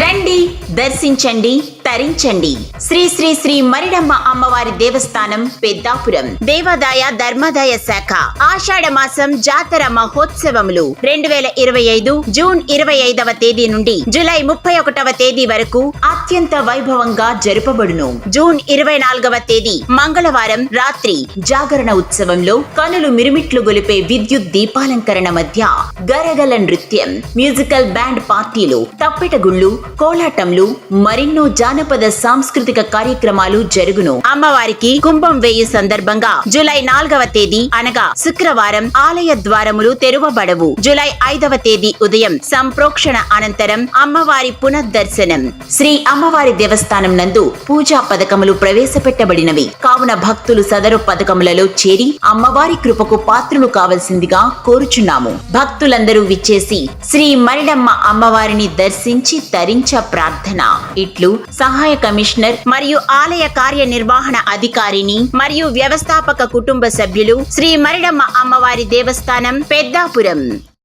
రండి, దర్శించండి, తరించండి. శ్రీ శ్రీ శ్రీ మరిడమ్మ అమ్మవారి దేవస్థానం పెద్దాపురం. దేవాదాయ ధర్మాదాయ శాఖ ఆషాఢ మాసం జాతర మహోత్సవములు 2025 జూన్ 25వ తేదీ నుండి జూలై 31వ తేదీ వరకు అత్యంత వైభవంగా జరుపబడును. జూన్ 24వ తేదీ మంగళవారం రాత్రి జాగరణ ఉత్సవంలో కనులు మిరుమిట్లు గొలిపే విద్యుత్ దీపాలంకరణ మధ్య గరగల నృత్యం, మ్యూజికల్ బ్యాండ్ పార్టీలు, తప్పెటగుళ్ళు, కోలాటంలు, మరెన్నో జానపద సాంస్కృతిక కార్యక్రమాలు జరుగును. అమ్మవారికి కుంభం వేయి సందర్భంగా జూలై 4వ తేదీ అనగా శుక్రవారం ఆలయ ద్వారములు తెరవబడవు. జూలై 5వ తేదీ ఉదయం సంప్రోక్షణ అనంతరం అమ్మవారి పునఃదర్శనం. శ్రీ అమ్మవారి దేవస్థానం నందు పూజా పథకములు ప్రవేశపెట్టబడినవి కావున భక్తులు సదరు పథకములలో చేరి అమ్మవారి కృపకు పాత్రులు కావలసిందిగా కోరుచున్నాము. భక్తులందరూ విచ్చేసి శ్రీ మరిడమ్మ అమ్మవారిని దర్శించి తరించ ప్రార్థన. ఇట్లు సహాయ కమిషనర్ మరియు ఆలయ కార్యనిర్వహణ అధికారిని మరియు వ్యవస్థాపక కుటుంబ సభ్యులు, శ్రీ మరిడమ్మ అమ్మవారి దేవస్థానం పెద్దాపురం.